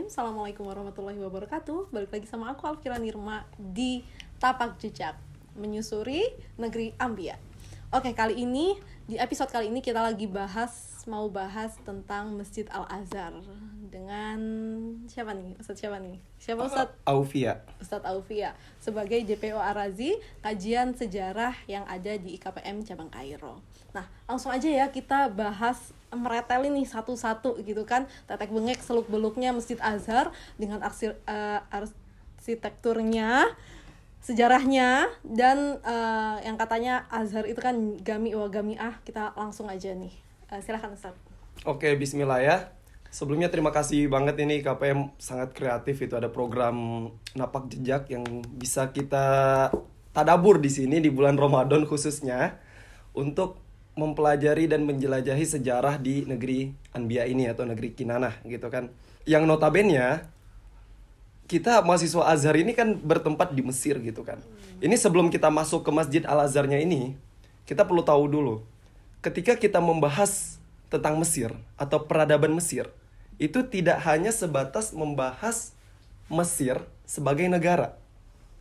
Assalamualaikum warahmatullahi wabarakatuh. Balik lagi sama aku Alfira Nirma di Tapak Jejak Menyusuri Negeri Ambia. Oke, di episode kali ini kita lagi mau bahas tentang Masjid Al-Azhar dengan siapa nih? Siapa Ustadz? Ustadz Aufia sebagai JPO Arazi, kajian sejarah yang ada di IKPM Cabang Kairo. Nah, langsung aja ya kita bahas meretel ini satu-satu gitu kan, tetek bengek seluk beluknya Masjid Azhar dengan arsitekturnya, sejarahnya, dan yang katanya Azhar itu kan gami wa gami'ah. Kita langsung aja nih, silakan Ustaz. Oke, bismillah ya. Sebelumnya terima kasih banget ini KPM sangat kreatif, itu ada program Napak Jejak yang bisa kita tadabur di sini di bulan Ramadan khususnya untuk mempelajari dan menjelajahi sejarah di negeri Anbiya ini atau negeri Kinanah gitu kan. Yang notabene kita mahasiswa Azhar ini kan bertempat di Mesir gitu kan. Ini sebelum kita masuk ke Masjid Al-Azharnya ini, kita perlu tahu dulu. Ketika kita membahas tentang Mesir atau peradaban Mesir, itu tidak hanya sebatas membahas Mesir sebagai negara.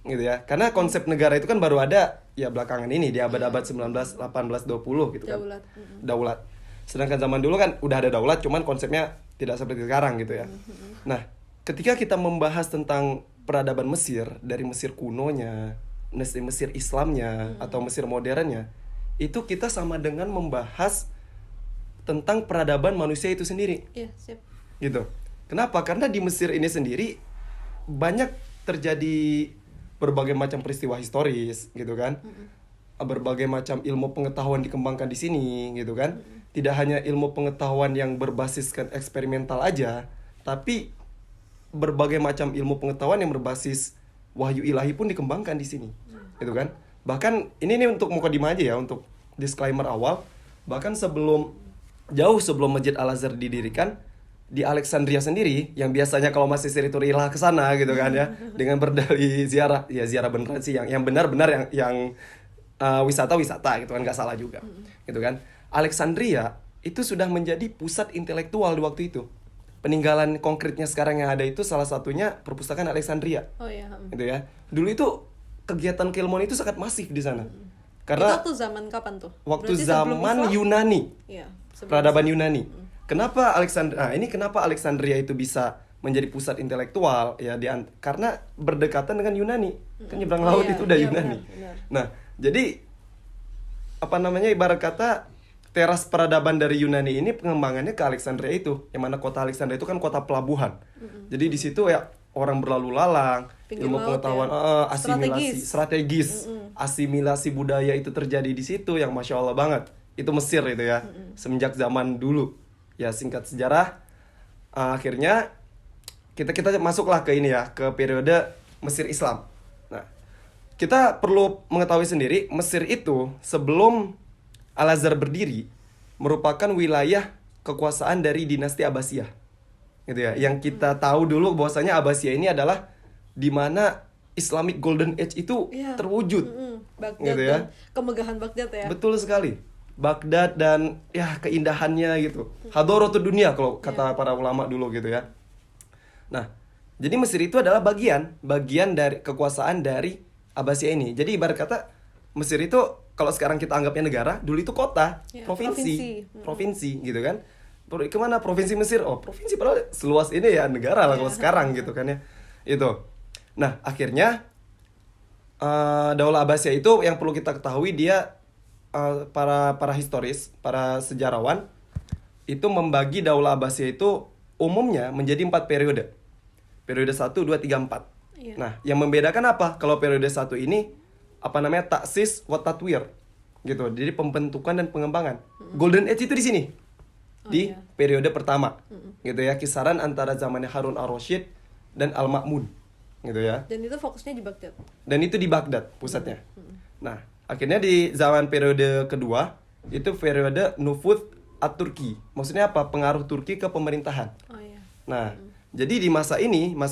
Gitu ya. Karena konsep negara itu kan baru ada ya belakangan ini di abad-abad 19, 18, 20 gitu kan. Daulat. Sedangkan zaman dulu kan udah ada daulat, cuman konsepnya tidak seperti sekarang gitu ya. Nah, ketika kita membahas tentang peradaban Mesir, dari Mesir kunonya, Mesir Islamnya, atau Mesir modernnya, itu kita sama dengan membahas tentang peradaban manusia itu sendiri. Iya, siap. Gitu. Kenapa? Karena di Mesir ini sendiri banyak terjadi berbagai macam peristiwa historis gitu kan. Berbagai macam ilmu pengetahuan dikembangkan di sini gitu kan. Tidak hanya ilmu pengetahuan yang berbasiskan eksperimental aja, tapi berbagai macam ilmu pengetahuan yang berbasis wahyu ilahi pun dikembangkan di sini. Gitu kan. Bahkan ini nih untuk mukadimah aja ya, untuk disclaimer awal, bahkan jauh sebelum Masjid Al-Azhar didirikan, di Alexandria sendiri, yang biasanya kalau masih siri turilah ke sana gitu kan ya, dengan berdalih ziarah beneran sih, yang benar-benar yang wisata gitu kan, nggak salah juga gitu kan. Alexandria itu sudah menjadi pusat intelektual di waktu itu. Peninggalan konkretnya sekarang yang ada itu salah satunya perpustakaan Alexandria. Oh iya. Gitu ya. Dulu itu kegiatan keilmuan itu sangat masif di sana. Karena itu waktu zaman kapan tuh? Waktu Berarti zaman Yunani. Iya, peradaban Yunani. Kenapa Alexandria itu bisa menjadi pusat intelektual ya, karena berdekatan dengan Yunani. Kan nyebrang laut itu udah Yunani. Benar. Nah, jadi ibarat kata teras peradaban dari Yunani ini pengembangannya ke Alexandria itu. Yang mana kota Alexandria itu kan kota pelabuhan. Jadi di situ ya orang berlalu lalang, ilmu pengetahuan, asimilasi strategis, asimilasi budaya itu terjadi di situ yang Masya Allah banget. Itu Mesir itu ya, semenjak zaman dulu. Ya singkat sejarah, akhirnya kita masuklah ke ini ya, ke periode Mesir Islam. Nah, kita perlu mengetahui sendiri, Mesir itu sebelum Al-Azhar berdiri merupakan wilayah kekuasaan dari dinasti Abbasiyah. Gitu ya. Yang kita tahu dulu bahwasanya Abbasiyah ini adalah di mana Islamic Golden Age itu terwujud. Baghdad gitu ya. Dan kemegahan Baghdad ya. Betul sekali. Baghdad dan ya keindahannya gitu. Hadaratul dunia kalau kata para ulama dulu gitu ya. Nah, jadi Mesir itu adalah bagian dari kekuasaan dari Abbasiyah ini. Jadi ibarat kata Mesir itu kalau sekarang kita anggapnya negara, dulu itu kota, provinsi gitu kan. Kemana provinsi Mesir? Oh, provinsi padahal seluas ini ya negara lah kalau sekarang gitu kan ya. Itu. Nah, akhirnya Daulah Abbasiyah itu yang perlu kita ketahui, dia para historis, para sejarawan itu membagi Daulah Abbasiyah itu umumnya menjadi 4 periode. Periode 1, 2, 3, 4. Nah, yang membedakan apa? Kalau periode 1 ini taksis wa tatwir gitu. Jadi pembentukan dan pengembangan. Golden Age itu di sini. Periode pertama. Gitu ya, kisaran antara zamannya Harun ar-Rasyid dan Al-Ma'mun. Gitu ya. Dan itu fokusnya di Baghdad. Dan itu di Baghdad pusatnya. Nah, akhirnya di zaman periode kedua itu periode Nufudh at-Turki. Maksudnya apa? Pengaruh Turki ke pemerintahan. Nah, jadi di masa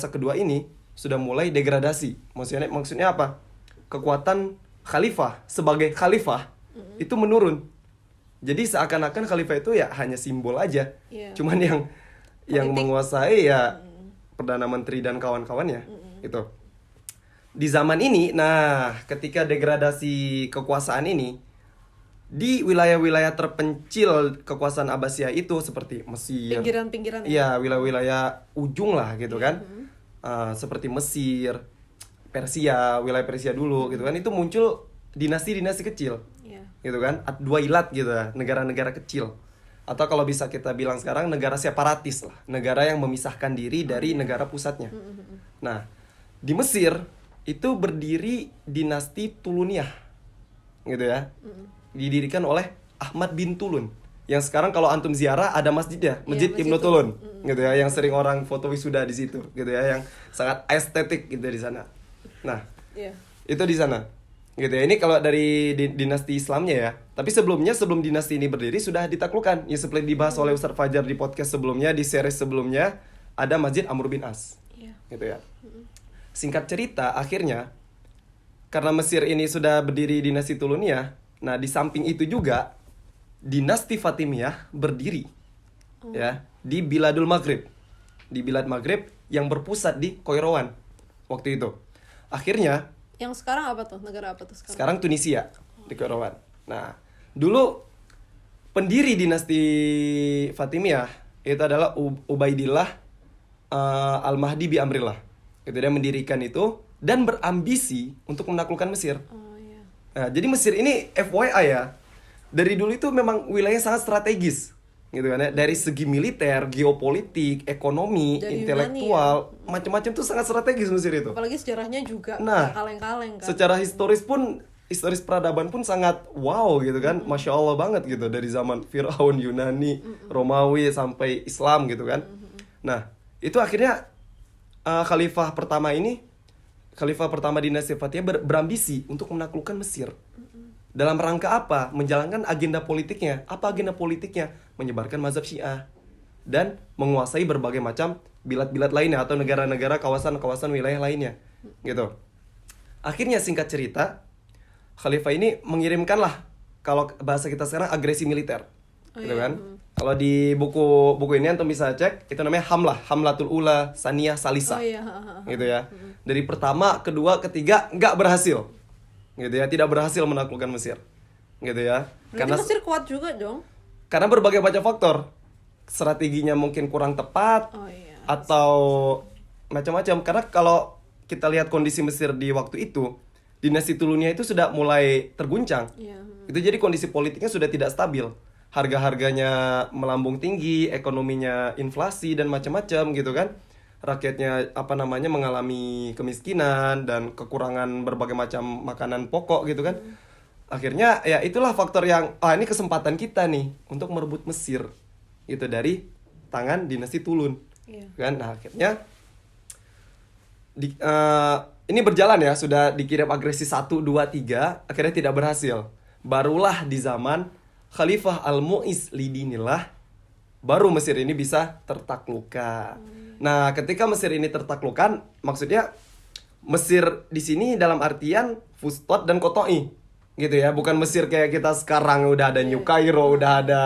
kedua ini sudah mulai degradasi. Maksudnya apa? Kekuatan khalifah sebagai khalifah itu menurun. Jadi seakan-akan khalifah itu ya hanya simbol aja. Cuman yang menguasai ya Perdana Menteri dan kawan-kawannya. Itu. Di zaman ini, nah ketika degradasi kekuasaan ini di wilayah-wilayah terpencil kekuasaan Abbasiyah itu seperti Mesir, Pinggiran-pinggiran iya wilayah-wilayah ujung lah gitu kan. Seperti Mesir, Persia, wilayah Persia dulu gitu kan, itu muncul dinasti-dinasti kecil. Iya. Gitu kan, Ad-Duailat gitu ya, negara-negara kecil. Atau kalau bisa kita bilang sekarang negara separatis lah, negara yang memisahkan diri dari negara pusatnya. Nah, di Mesir itu berdiri dinasti Tuluniyah. Gitu ya. Didirikan oleh Ahmad bin Tulun. Yang sekarang kalau antum ziarah ada masjidnya, Masjid Masjid Ibnu Tulun. Gitu ya, yang sering orang foto wisuda di situ gitu ya, yang sangat estetik gitu di sana. Nah, Iya. itu di sana. Gitu ya. Ini kalau dari dinasti Islamnya ya. Tapi sebelumnya, sebelum dinasti ini berdiri sudah ditaklukkan. Ya seperti dibahas oleh Ustaz Fajar di podcast sebelumnya, di series sebelumnya, ada Masjid Amr bin As. Iya. Gitu ya. Singkat cerita, akhirnya karena Mesir ini sudah berdiri dinasti Tuluniyah, nah di samping itu juga dinasti Fatimiyah berdiri ya di Biladul Maghrib. Di Bilad Maghrib yang berpusat di Kairouan waktu itu. Akhirnya Yang sekarang apa tuh? Negara apa tuh sekarang? sekarang Tunisia di Kairouan. Nah, dulu pendiri dinasti Fatimiyah itu adalah Ubaidillah Al-Mahdi bi Amrillah. Itu dia mendirikan itu dan berambisi untuk menaklukkan Mesir. Oh iya. Nah, jadi Mesir ini FYI ya, dari dulu itu memang wilayah sangat strategis, gitu kan ya. Dari segi militer, geopolitik, ekonomi, Dari intelektual, macam-macam tuh sangat strategis Mesir itu. Apalagi sejarahnya juga Nah, nggak kaleng-kaleng kan. Secara historis peradaban pun sangat wow gitu kan, masya Allah banget gitu, dari zaman Firaun, Yunani, Romawi sampai Islam gitu kan. Nah, itu akhirnya Khalifah pertama dinasti Fatimiyah berambisi untuk menaklukkan Mesir. Dalam rangka apa? Menjalankan agenda politiknya. Apa agenda politiknya? Menyebarkan mazhab Syiah dan menguasai berbagai macam bilad-bilad lainnya atau negara-negara, kawasan-kawasan wilayah lainnya. Gitu. Akhirnya singkat cerita, Khalifah ini mengirimkanlah, kalau bahasa kita sekarang, agresi militer. Gitu kan? Kalau di buku ini antum bisa cek, itu namanya Hamlatul Ula Saniyah Salisa. Oh iya. Gitu ya. Dari pertama, kedua, ketiga nggak berhasil. Gitu ya, tidak berhasil menaklukkan Mesir. Gitu ya. Berarti Mesir kuat juga dong. Karena berbagai macam faktor. Strateginya mungkin kurang tepat Oh iya. atau macam-macam. Karena kalau kita lihat kondisi Mesir di waktu itu, dinasti Tuluniyah itu sudah mulai terguncang. Iya. Itu jadi kondisi politiknya sudah tidak stabil. Harga-harganya melambung tinggi, ekonominya inflasi dan macam-macam gitu kan. Rakyatnya mengalami kemiskinan dan kekurangan berbagai macam makanan pokok gitu kan. Akhirnya ya itulah faktor yang ini kesempatan kita nih untuk merebut Mesir gitu dari tangan dinasti Tulun. Iya. Kan nah, akhirnya ini berjalan ya, sudah dikirim agresi 1 2 3, akhirnya tidak berhasil. Barulah di zaman Khalifah Al-Mu'iz Lidinillah baru Mesir ini bisa tertaklukkan. Nah, ketika Mesir ini tertaklukkan, maksudnya Mesir di sini dalam artian Fustot dan Kotoi. Gitu ya, bukan Mesir kayak kita sekarang udah ada New Cairo, udah ada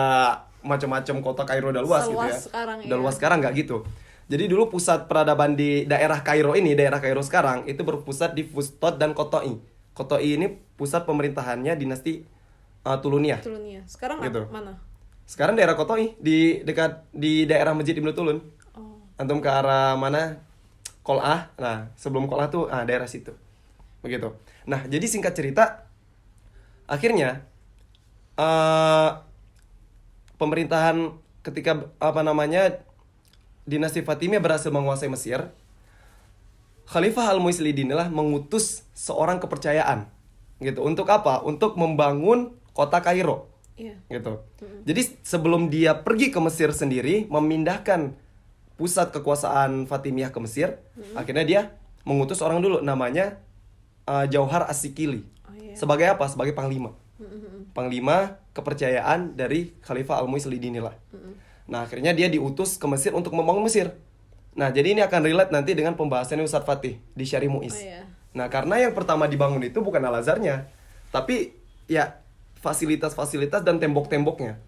macam-macam kota Kairo udah luas gitu ya. Sekarang, udah ya. luas sekarang nggak gitu. Jadi dulu pusat peradaban di daerah Kairo sekarang itu berpusat di Fustot dan Kotoi. Kotoi ini pusat pemerintahannya dinasti Tuluniyah. Tuluniyah. Sekarang Gitu. mana? Sekarang daerah Kotoi di daerah Masjid Ibnu Tulun. Oh. Antum ke arah mana? Kol'ah. Nah, sebelum Kol'ah tuh daerah situ. Begitu. Nah, jadi singkat cerita, akhirnya pemerintahan ketika dinasti Fatimiyah berhasil menguasai Mesir, Khalifah Al-Mu'iz Lidinillah mengutus seorang kepercayaan gitu. Untuk apa? Untuk membangun kota Kairo. Iya. Gitu. Jadi sebelum dia pergi ke Mesir sendiri, memindahkan pusat kekuasaan Fatimiyah ke Mesir, akhirnya dia mengutus orang dulu namanya Jauhar As-Sikili. Oh, iya. Sebagai apa? Sebagai panglima. Panglima kepercayaan dari Khalifah Al-Mu'iz Lidinillah. Nah, akhirnya dia diutus ke Mesir untuk membangun Mesir. Nah, jadi ini akan relate nanti dengan pembahasannya Ustadz Fatih di Syari Mu'iz. Oh, iya. Nah, karena yang pertama dibangun itu bukan Al-Azharnya, tapi ya fasilitas-fasilitas dan tembok-temboknya.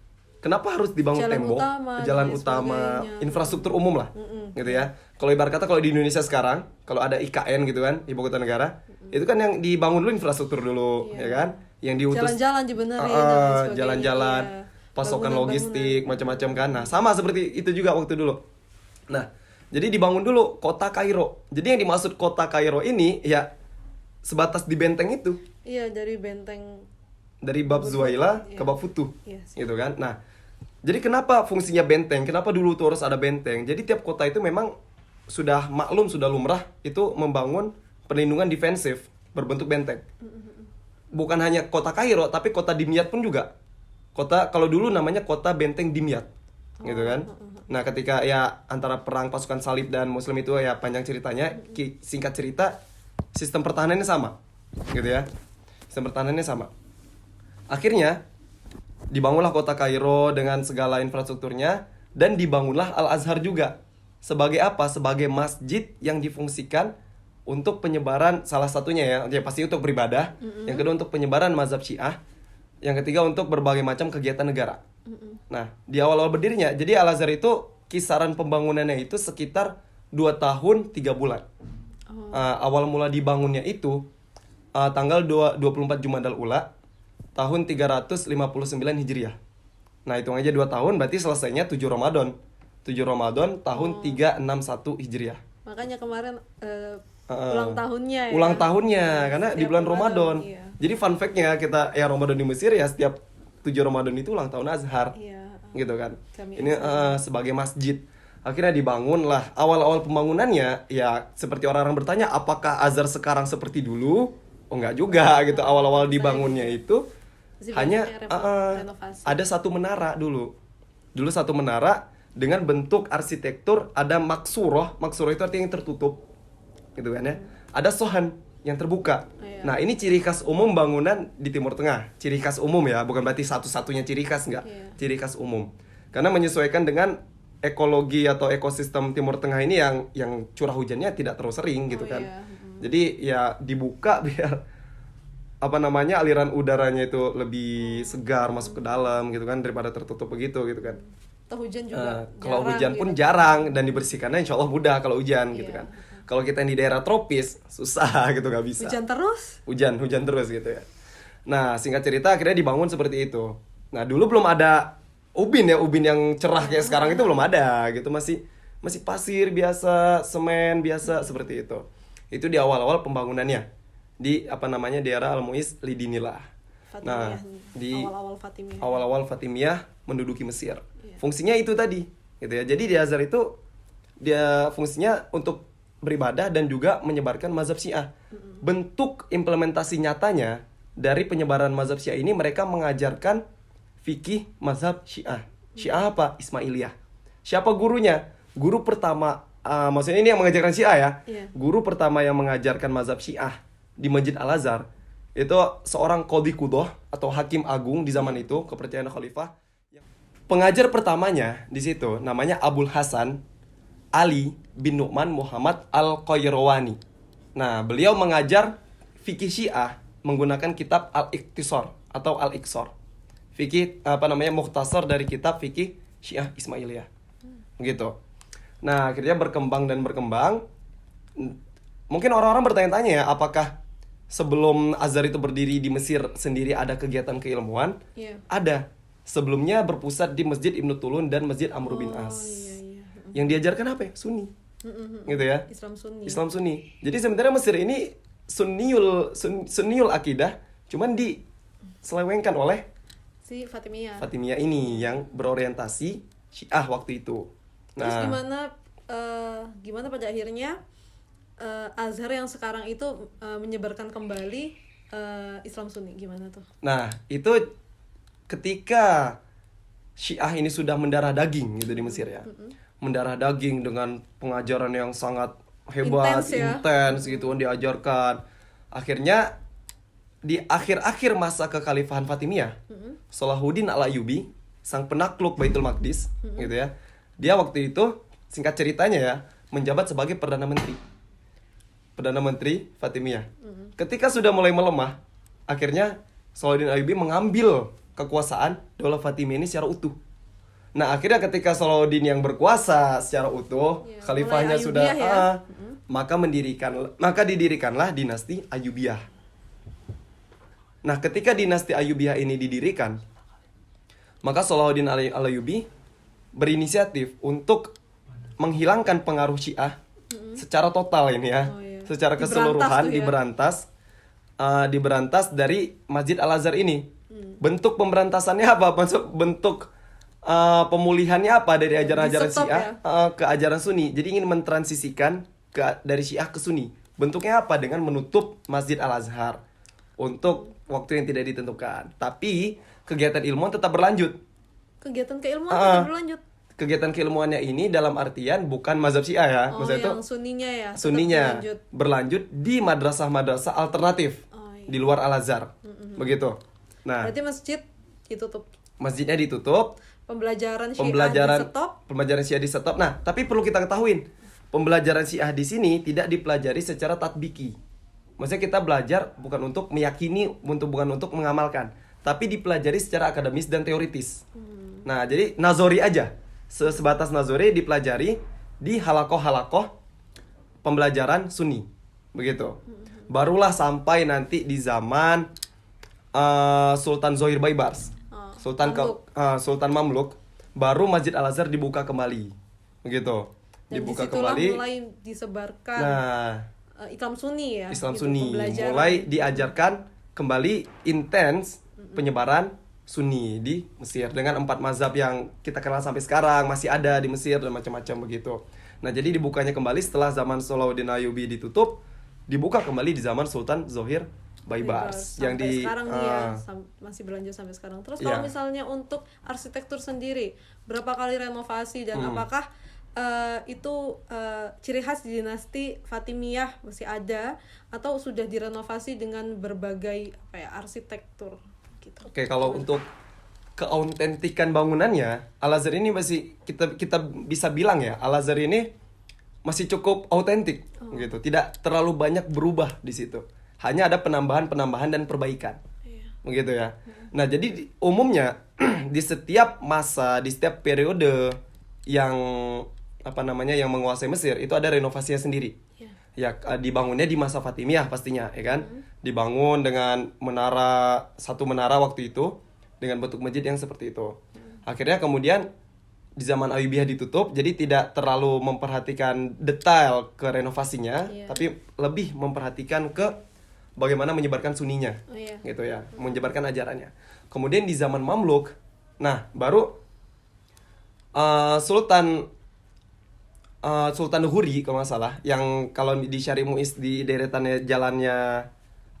kenapa harus dibangun Jalan tembok, utama, jalan dan utama, sebagainya. infrastruktur umum lah, gitu ya. Kalau ibarat kata kalau di Indonesia sekarang, kalau ada IKN gitu kan, ibu kota negara, itu kan yang dibangun dulu infrastruktur dulu, Iya. ya kan, yang diutus Jalan-jalan dibenerin dan sebagainya, jalan-jalan, iya. pasokan Bangunan-bangunan. logistik, macam-macam kan. Nah, sama seperti itu juga waktu dulu. Nah, jadi dibangun dulu kota Kairo. Jadi yang dimaksud kota Kairo ini ya sebatas di benteng itu. Iya, dari benteng. Dari bab Zuwaila Iya. ke bab Futuh. Iya sih. Gitu kan. Nah, jadi kenapa fungsinya benteng? Kenapa dulu tuh harus ada benteng? Jadi tiap kota itu memang sudah maklum, sudah lumrah itu membangun perlindungan defensif berbentuk benteng. Bukan hanya kota Kairo, tapi kota Dimyat pun juga. Kota, kalau dulu namanya kota benteng Dimyat. Gitu kan. Nah, ketika ya antara perang pasukan salib dan muslim itu ya panjang ceritanya, singkat cerita sistem pertahanannya sama. Gitu ya. Sistem pertahanannya sama. Akhirnya dibangunlah kota Kairo dengan segala infrastrukturnya dan dibangunlah Al-Azhar juga. Sebagai apa? Sebagai masjid yang difungsikan untuk penyebaran, salah satunya ya pasti untuk beribadah, yang kedua untuk penyebaran mazhab Syiah, yang ketiga untuk berbagai macam kegiatan negara. Nah, di awal-awal berdirinya, jadi Al-Azhar itu kisaran pembangunannya itu sekitar 2 tahun 3 bulan. Awal mula dibangunnya itu tanggal 24 Jumadal Ula tahun 359 Hijriah. Nah, hitung aja 2 tahun berarti selesainya 7 Ramadan. 7 Ramadan tahun 361 Hijriah. Makanya kemarin ulang tahunnya ya. Ulang tahunnya karena di Setiap bulan Ramadan. iya. Jadi fun fact-nya kita ya Ramadan di Mesir ya setiap 7 Ramadan itu ulang tahun Azhar. Iya. Gitu kan. Kami Ini sebagai masjid. Akhirnya dibangun lah. Awal-awal pembangunannya ya seperti orang-orang bertanya apakah Azhar sekarang seperti dulu? Oh enggak juga gitu. Awal-awal dibangunnya itu Masih hanya banyaknya renovasi. ada satu menara dulu. Dulu satu menara dengan bentuk arsitektur ada maksuroh. Maksuroh itu artinya yang tertutup. Gitu kan ya. Ada sohan yang terbuka. Iya. Nah, ini ciri khas umum bangunan di Timur Tengah. Ciri khas umum ya, bukan berarti satu-satunya ciri khas enggak. Iya. Ciri khas umum. Karena menyesuaikan dengan ekologi atau ekosistem Timur Tengah ini yang curah hujannya tidak terlalu sering gitu kan. Iya. Jadi ya dibuka biar apa namanya aliran udaranya itu lebih segar masuk ke dalam gitu kan daripada tertutup begitu gitu kan. Atau hujan juga Kalau jarang hujan pun gitu. jarang dan dibersihkannya insya Allah mudah kalau hujan gitu Iya. kan. Kalau kita yang di daerah tropis susah gitu nggak bisa. Hujan terus. Hujan terus gitu ya. Nah, singkat cerita akhirnya dibangun seperti itu. Nah, dulu belum ada ubin yang cerah kayak sekarang itu belum ada gitu, masih pasir biasa, semen biasa seperti itu. Itu di awal-awal pembangunannya di apa namanya daerah Al-Muiz Lidinillah. Fatimiyah. Nah, di awal-awal Fatimiyah. awal-awal Fatimiyah menduduki Mesir. Iya. Fungsinya itu tadi, gitu ya. Jadi di Azhar itu dia fungsinya untuk beribadah dan juga menyebarkan mazhab Syiah. Bentuk implementasi nyatanya dari penyebaran mazhab Syiah ini mereka mengajarkan fikih mazhab Syiah. Syiah apa? Ismailiyah. Siapa gurunya? Guru pertama, maksudnya ini yang mengajarkan Syiah ya. Iya. Guru pertama yang mengajarkan mazhab Syiah di Masjid Al-Azhar itu seorang Qadhi Qudoh atau hakim agung di zaman itu, kepercayaan khalifah. Pengajar pertamanya di situ namanya Abul Hasan Ali bin Nu'man Muhammad Al-Qayrawani. Nah, beliau mengajar fikih Syiah menggunakan kitab Al-Iqtisar atau Al-Iqsar. Fikih apa namanya mukhtasar dari kitab fikih Syiah Ismailiyah. Begitu. Nah, akhirnya berkembang. Mungkin orang-orang bertanya-tanya ya, apakah sebelum Azhar itu berdiri di Mesir sendiri ada kegiatan keilmuan? Iya. Ada. Sebelumnya berpusat di Masjid Ibnu Tulun dan Masjid Amr bin As. Iya. Yang diajarkan apa ya? Sunni. Gitu ya. Islam Sunni. Islam Sunni. Jadi sebenarnya Mesir ini sunniul akidah, cuman diselewengkan oleh Si Fatimiyah. Fatimiyah ini yang berorientasi Syiah waktu itu. Terus gimana pada akhirnya Azhar yang sekarang itu menyebarkan kembali Islam Sunni, gimana tuh? Nah, itu ketika Syiah ini sudah mendarah daging gitu di Mesir ya. Mendarah daging dengan pengajaran yang sangat hebat, intens gitu kan diajarkan. Akhirnya di akhir-akhir masa kekhalifahan Fatimiyah, Salahuddin Al-Ayyubi, sang penakluk Baitul Maqdis gitu ya. Dia waktu itu singkat ceritanya ya, menjabat sebagai Perdana Menteri Fatimiyah. Ketika sudah mulai melemah, akhirnya Salahuddin Al-Ayyubi mengambil kekuasaan Daulah Fatimiyah ini secara utuh. Nah, akhirnya ketika Salahuddin yang berkuasa secara utuh, Iya, khalifahnya mulai sudah Ayyubiyah ya. maka didirikanlah dinasti Ayyubiyah. Nah, ketika dinasti Ayyubiyah ini didirikan, maka Salahuddin Al-Ayyubi berinisiatif untuk menghilangkan pengaruh Syiah secara total ini ya. Oh, iya. Secara Diberantas keseluruhan tuh ya. diberantas dari Masjid Al-Azhar ini. Bentuk pemberantasannya apa? Bentuk pemulihannya apa dari ajaran-ajaran Di-stop Syiah ke ajaran Sunni. Jadi ingin mentransisikan dari Syiah ke Sunni. Bentuknya apa? Dengan menutup Masjid Al-Azhar untuk waktu yang tidak ditentukan. Tapi kegiatan ilmuwan tetap berlanjut. Kegiatan keilmuan tetap berlanjut. Kegiatan keilmuannya ini dalam artian bukan mazhab Syiah ya. Oh, Maksudnya itu yang sunninya ya. tetap Sunninya berlanjut. berlanjut di madrasah-madrasah alternatif Oh, iya. di luar Al-Azhar. Begitu. Nah, Berarti masjid ditutup. masjidnya ditutup, Pembelajaran Syiah di stop. pembelajaran Syiah di stop. Nah, tapi perlu kita ketahuin, pembelajaran Syiah di sini tidak dipelajari secara tatbiki. Maksudnya kita belajar bukan untuk meyakini, bukan untuk mengamalkan, tapi dipelajari secara akademis dan teoritis. Nah, jadi nazori aja. Sebatas nazori dipelajari di halakoh-halakoh pembelajaran Sunni. Begitu. Barulah sampai nanti di zaman Sultan Zohir Baibars. Sultan Mamluk, baru Masjid Al-Azhar dibuka kembali. Begitu. Dan Dibuka disitulah kembali. mulai disebarkan Nah, Islam Sunni ya. Islam gitu, Sunni pembelajaran. mulai diajarkan kembali intens penyebaran Sunni di Mesir dengan 4 mazhab yang kita kenal sampai sekarang masih ada di Mesir dan macam-macam begitu. Nah, jadi dibukanya kembali setelah zaman Salahuddin Ayyubi ditutup, dibuka kembali di zaman Sultan Zohir Baibars yang sampai di sekarang nih ya, masih berlanjut sampai sekarang. Terus kalau Iya. misalnya untuk arsitektur sendiri, berapa kali renovasi dan apakah itu ciri khas di dinasti Fatimiyah masih ada atau sudah direnovasi dengan berbagai arsitektur gitu. Oke, kalau untuk keautentikan bangunannya, Al-Azhar ini masih kita bisa bilang ya, Al-Azhar ini masih cukup autentik gitu. Tidak terlalu banyak berubah di situ. Hanya ada penambahan dan perbaikan. Iya. Begitu ya. Nah, jadi umumnya di setiap masa, di setiap periode yang yang menguasai Mesir itu ada renovasinya sendiri. Iya. Ya, dibangunnya di masa Fatimiyah pastinya, ya kan? Dibangun dengan satu menara waktu itu dengan bentuk masjid yang seperti itu. Akhirnya kemudian di zaman Ayyubiyah ditutup, jadi tidak terlalu memperhatikan detail ke renovasinya, Iya. tapi lebih memperhatikan ke bagaimana menyebarkan Sunninya. Oh, iya. Gitu ya, menyebarkan ajarannya. Kemudian di zaman Mamluk, nah baru Sultan Huri kalau nggak salah, yang kalau di Syari Muiz di deretannya jalannya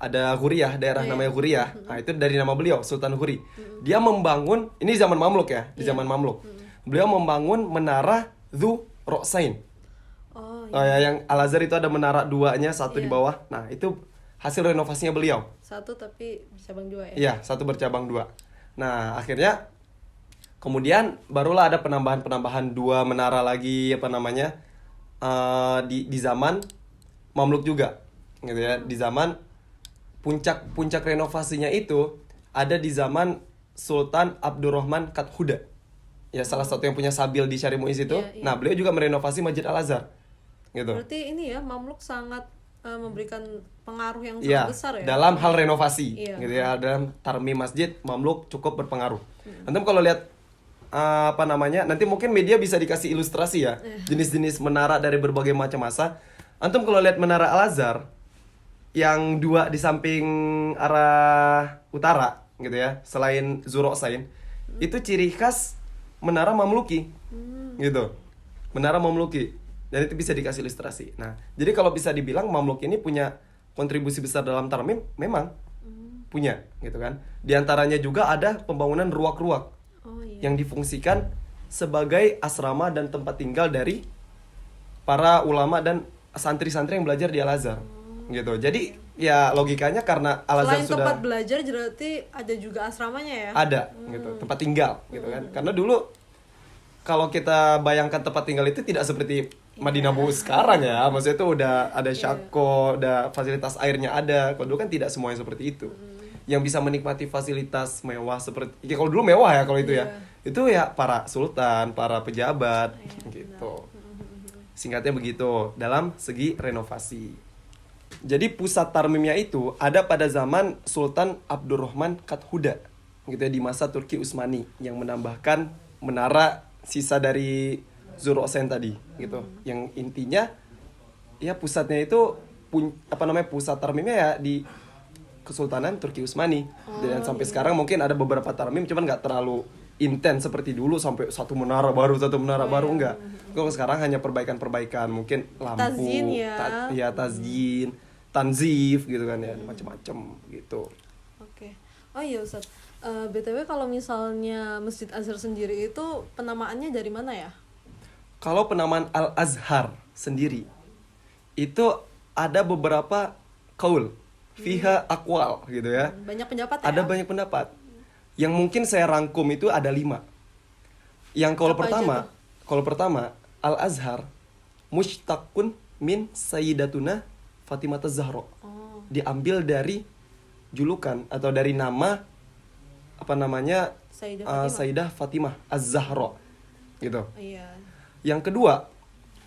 ada Huriyah, daerah namanya Huriyah. Nah, itu dari nama beliau, Sultan Huri. Dia membangun, ini zaman Mamluk ya, di zaman Mamluk. Beliau membangun menara Dzu Ra'sain. Oh, Yang Al-Azhar itu ada menara duanya, satu di bawah. Nah, itu hasil renovasinya beliau. satu tapi cabang 2 ya. Iya, satu bercabang 2. Nah, akhirnya kemudian barulah ada penambahan 2 menara lagi di zaman Mamluk juga. Gitu ya. Di zaman puncak renovasinya itu ada di zaman Sultan Abdurrahman Kathuda. Ya, salah satu yang punya Sabil di Syari Muiz itu. Iya, iya. Nah, beliau juga merenovasi Masjid Al-Azhar. Gitu. Berarti ini ya Mamluk sangat memberikan pengaruh yang Iya, sangat besar ya. dalam hal renovasi, Iya. gitu ya, dalam tarmim masjid Mamluk cukup berpengaruh. Antum kalau lihat nanti mungkin media bisa dikasih ilustrasi ya, jenis-jenis menara dari berbagai macam masa. Antum kalau lihat menara Al-Azhar yang 2 di samping arah utara, gitu ya, selain Dzu Ra'sain, itu ciri khas menara Mamluki, gitu, menara Mamluki. Dan itu bisa dikasih ilustrasi. Nah, jadi kalau bisa dibilang Mamluk ini punya kontribusi besar dalam tarmim, memang punya, gitu kan. Di antaranya juga ada pembangunan ruak-ruak yang difungsikan sebagai asrama dan tempat tinggal dari para ulama dan santri-santri yang belajar di Al-Azhar, gitu. Jadi ya logikanya karena Al-Azhar Selain sudah tempat belajar berarti ada juga asramanya ya. ada, gitu, tempat tinggal, gitu kan. Karena dulu kalau kita bayangkan tempat tinggal itu tidak seperti Madinah Bu sekarang ya, maksudnya itu udah ada syako, udah fasilitas airnya ada. Kalau dulu kan tidak semuanya seperti itu. yang bisa menikmati fasilitas mewah seperti ya kalau dulu mewah ya kalau itu ya. Itu ya para sultan, para pejabat gitu. Singkatnya begitu dalam segi renovasi. Jadi pusat tarmimnya itu ada pada zaman Sultan Abdurrahman Kathuda gitu ya, di masa Turki Utsmani yang menambahkan menara sisa dari Zurosen tadi gitu. Yang intinya ya pusatnya itu pusat tarmimnya ya di Kesultanan Turki Utsmani. Dan sampai sekarang mungkin ada beberapa tarmim cuman nggak terlalu intens seperti dulu sampai satu menara baru enggak. Kalau sekarang hanya perbaikan-perbaikan, mungkin lampu, Tazyin ya. tazyin, tanzif gitu kan ya, macam-macam gitu. Oke. Oh iya Ustaz. BTW kalau misalnya Masjid Azhar sendiri itu penamaannya dari mana ya? Kalau penamaan Al-Azhar sendiri itu ada beberapa kaul, fiha aqwal gitu ya. Banyak pendapat ya? Ada banyak pendapat. Yang mungkin saya rangkum itu ada 5. Yang kalau pertama Al-Azhar mushtaqun min Sayyidatuna Fatimah Az-Zahra. Diambil dari julukan atau dari nama Sayyidah Fatimah Az-Zahra gitu. Iya. Yang kedua,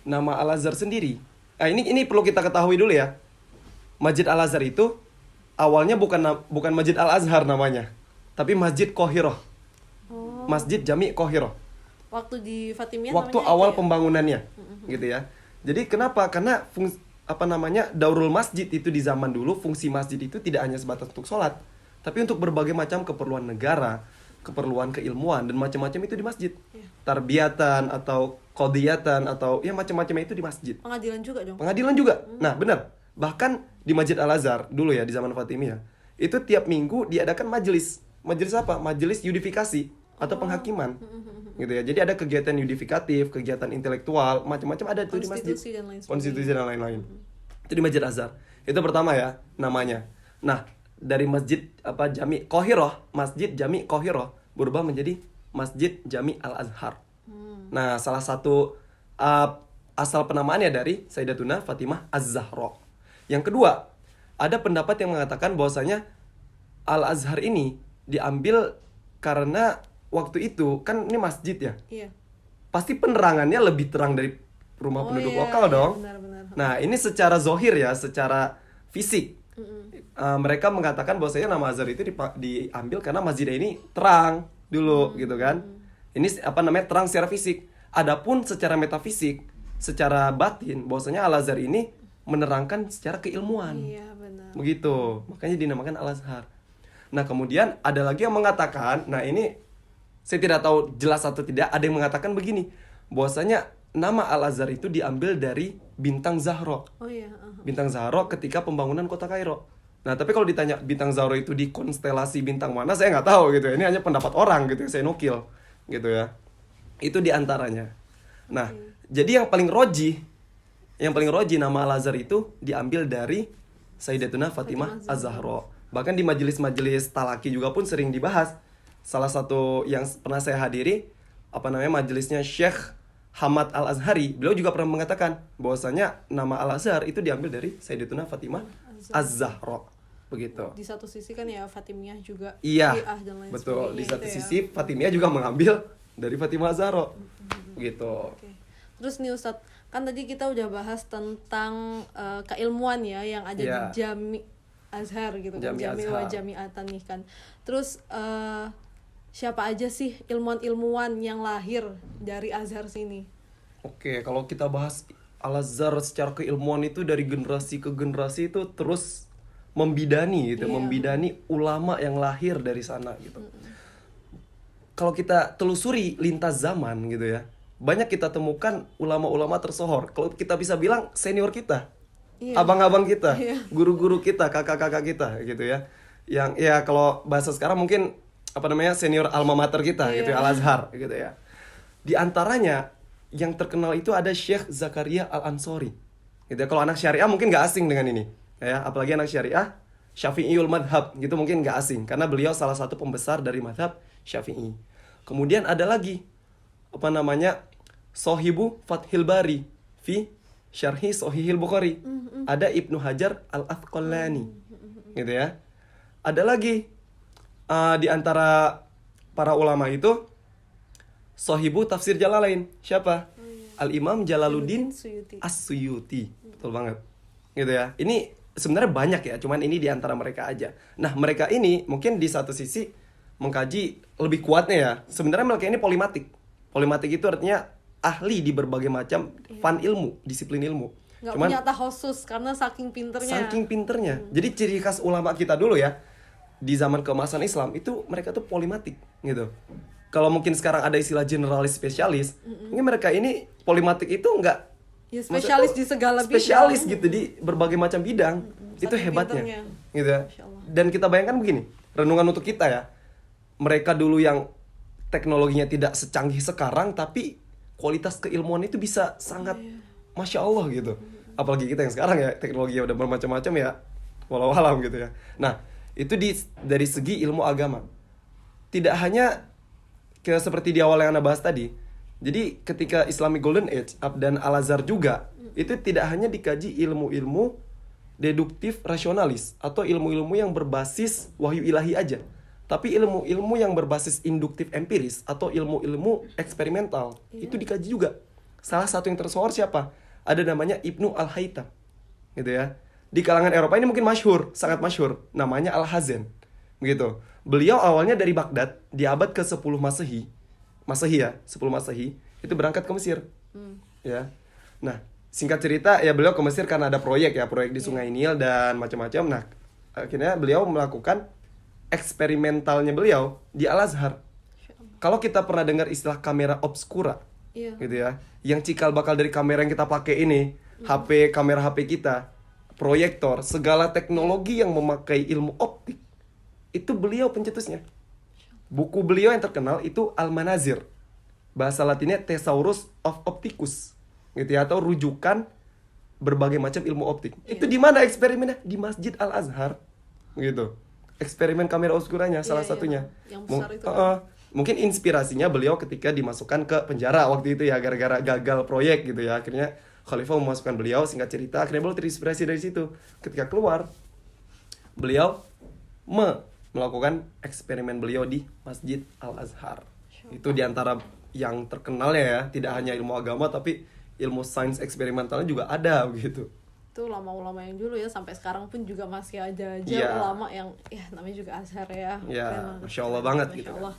nama Al-Azhar sendiri. Ini perlu kita ketahui dulu ya. Masjid Al-Azhar itu awalnya bukan Masjid Al-Azhar namanya, tapi Masjid Qahirah. Masjid Jami Qahirah. Waktu di Fatimiyah Waktu namanya awal itu ya? pembangunannya. Gitu ya. Jadi kenapa? Karena Daurul Masjid itu di zaman dulu, fungsi masjid itu tidak hanya sebatas untuk sholat, tapi untuk berbagai macam keperluan negara, keperluan keilmuan dan macam-macam itu di masjid. Tarbiyatan atau qadiyatan atau ya macam-macam itu di masjid. Pengadilan juga dong. Pengadilan juga. Nah, benar. Bahkan di Masjid Al-Azhar dulu ya di zaman Fatimiyah, itu tiap minggu diadakan majelis. Majelis apa? Majelis yudifikasi atau penghakiman. Gitu ya. Jadi ada kegiatan yudifikatif, kegiatan intelektual, macam-macam ada tuh di masjid. Konstitusi dan lain-lain. Itu di Masjid Azhar. Itu pertama ya namanya. Nah, dari Jami Qahirah, Masjid Jami Qahirah berubah menjadi Masjid Jami Al-Azhar. Nah, salah satu asal penamaannya dari Sayyidatuna Fatimah Az-Zahra. Yang kedua, ada pendapat yang mengatakan bahwasanya Al-Azhar ini diambil karena waktu itu kan ini masjid ya. Iya. Pasti penerangannya lebih terang dari rumah penduduk lokal dong. Benar. Nah, ini secara zohir ya, secara fisik. Mereka mengatakan bahwasanya nama Azhar itu diambil karena masjidnya ini terang dulu gitu kan. Ini terang secara fisik. Adapun secara metafisik, secara batin, bahwasanya Al-Azhar ini menerangkan secara keilmuan. Iya, benar. Begitu. Makanya dinamakan Al-Azhar. Nah, kemudian ada lagi yang mengatakan, nah ini saya tidak tahu jelas atau tidak, ada yang mengatakan begini, bahwasanya nama Al-Azhar itu diambil dari bintang Zahra. Oh iya, Bintang Zahra ketika pembangunan kota Kairo. Nah, tapi kalau ditanya bintang Zahra itu di konstelasi bintang mana, saya nggak tahu gitu ya. Ini hanya pendapat orang gitu ya, saya nukil gitu ya. Itu diantaranya. Nah, jadi yang paling roji nama Al-Azhar itu diambil dari Sayyidatuna Fatimah Az-Zahra. Bahkan di majelis-majelis talaki juga pun sering dibahas. Salah satu yang pernah saya hadiri, majelisnya Syekh Hamad Al-Azhari, beliau juga pernah mengatakan bahwasanya nama Al-Azhar itu diambil dari Sayyidatuna Fatimah Az-Zahra. Begitu. Di satu sisi kan ya Fatimiyah juga iya, dan lain betul. Di satu gitu sisi Fatimiyah juga mengambil dari Fatimah Az-Zahra. Begitu. Oke. Terus nih Ustadz, kan tadi kita udah bahas tentang keilmuan ya yang ada di Jami Azhar gitu kan, Jami wa Jami'atan nih kan. Terus siapa aja sih ilmuwan-ilmuwan yang lahir dari Azhar sini? Oke, kalau kita bahas Al-Azhar secara keilmuan itu dari generasi ke generasi itu terus membidani gitu, membidani ulama yang lahir dari sana gitu. Kalau kita telusuri lintas zaman gitu ya, banyak kita temukan ulama-ulama tersohor. Kalau kita bisa bilang senior kita, abang-abang kita, guru-guru kita, kakak-kakak kita gitu ya. Yang ya kalau bahasa sekarang mungkin senior alma mater kita gitu ya, Al-Azhar gitu ya. Di antaranya yang terkenal itu ada Syekh Zakaria Al-Ansori. Gitu ya. Kalau anak syariah mungkin nggak asing dengan ini. Ya, apalagi anak syariah Syafi'iyul madhab gitu mungkin nggak asing karena beliau salah satu pembesar dari madhab Syafi'i. Kemudian ada lagi Sohibu Fathil Bari fi Syarhi Sahihil Bukhari. Ada Ibnu Hajar Al-Asqalani. Gitu ya. ada lagi di antara para ulama itu Sohibu tafsir Jalalain. Siapa? Al-Imam Jalaluddin Suyuti. As-Suyuti. Betul banget. Gitu ya. Ini sebenarnya banyak ya, cuman ini di antara mereka aja. Nah, mereka ini mungkin di satu sisi mengkaji lebih kuatnya ya. Sebenarnya mereka ini polimatik. Polimatik itu artinya ahli di berbagai macam fan ilmu, disiplin ilmu. Nggak punya takhusus karena saking pinternya. Saking pinternya. Jadi ciri khas ulama kita dulu ya, di zaman keemasan Islam itu mereka tuh polimatik gitu. Kalau mungkin sekarang ada istilah generalis spesialis, mungkin mereka ini polimatik itu enggak Ya, spesialis di segala bidang. Spesialis gitu di berbagai macam bidang. Itu saking hebatnya. pinternya. Gitu ya. Masya Allah. Dan kita bayangkan begini, renungan untuk kita ya. Mereka dulu yang teknologinya tidak secanggih sekarang tapi kualitas keilmuan itu bisa sangat Masya Allah gitu. Apalagi kita yang sekarang ya, teknologinya udah bermacam-macam ya, walau alam gitu ya. Nah, itu dari segi ilmu agama. Tidak hanya seperti di awal yang Anda bahas tadi. Jadi ketika Islamic Golden Age dan Al-Azhar juga, itu tidak hanya dikaji ilmu-ilmu deduktif rasionalis atau ilmu-ilmu yang berbasis wahyu ilahi aja. Tapi ilmu-ilmu yang berbasis induktif empiris atau ilmu-ilmu eksperimental itu dikaji juga. Salah satu yang tersohor siapa? Ada namanya Ibnu Al-Haytham. Gitu ya. Di kalangan Eropa ini mungkin masyhur, sangat masyhur. Namanya Al-Hazen. Begitu. Beliau awalnya dari Baghdad di abad ke-10 Masehi. Masehi ya, 10 Masehi. Itu berangkat ke Mesir. Ya. Nah, singkat cerita ya beliau ke Mesir karena ada proyek ya, proyek di Sungai Nil dan macam-macam. Nah, akhirnya beliau melakukan eksperimentalnya beliau di Al-Azhar. Kalau kita pernah dengar istilah kamera obscura, gitu ya, yang cikal bakal dari kamera yang kita pakai ini, HP, kamera HP kita, proyektor, segala teknologi yang memakai ilmu optik, itu beliau pencetusnya. Buku beliau yang terkenal itu Al-Manazir, bahasa Latinnya Thesaurus of Opticus, gitu ya, atau rujukan berbagai macam ilmu optik. Itu di mana eksperimennya? Di Masjid Al-Azhar, gitu. Eksperimen kamera obscuranya salah satunya. Yang besar itu. Mungkin inspirasinya beliau ketika dimasukkan ke penjara waktu itu ya, gara-gara gagal proyek gitu ya. Akhirnya Khalifah memasukkan beliau, singkat cerita akhirnya beliau terinspirasi dari situ. Ketika keluar, beliau melakukan eksperimen beliau di Masjid Al-Azhar. Itu diantara yang terkenalnya ya, tidak hanya ilmu agama tapi ilmu sains eksperimentalnya juga ada begitu. Itu ulama-ulama yang dulu ya, sampai sekarang pun juga masih ada aja ulama yang namanya juga Azhar ya. Masya Allah banget Masya gitu Allah.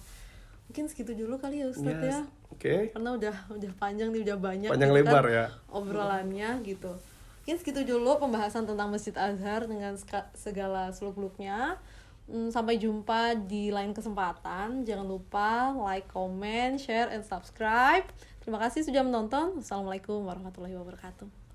Mungkin segitu dulu kali ya Ustadz ya. Oke. Karena udah panjang nih, udah banyak Panjang gitu lebar kan ya obrolannya gitu. Mungkin segitu dulu pembahasan tentang Masjid Azhar dengan segala seluk-beluknya. Sampai jumpa di lain kesempatan. Jangan lupa like, comment, share, and subscribe. Terima kasih sudah menonton. Wassalamualaikum warahmatullahi wabarakatuh.